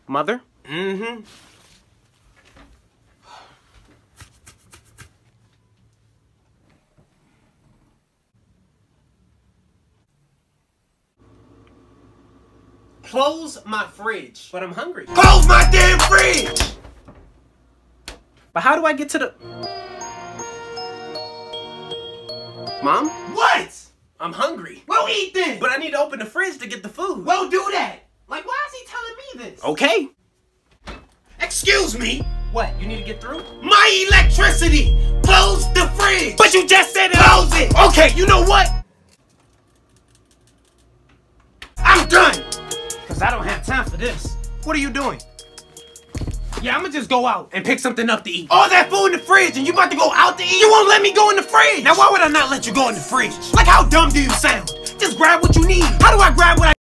Mother? Mm-hmm. Close my fridge. But I'm hungry. Close my damn fridge! But how do I get to the... Mom? What? I'm hungry. Well, eat then. But I need to open the fridge to get the food. Well, do that. Like, why is he telling me this? Okay. Excuse me. What, you need to get through? My electricity. Close the fridge. But you just said close it. Okay, you know what? I'm done. Because I don't have time for this. What are you doing? Yeah, I'm gonna just go out and pick something up to eat. All that food in the fridge and you about to go out to eat? You won't let me go in the fridge. Now why would I not let you go in the fridge? Like, how dumb do you sound? Just grab what you need. How do I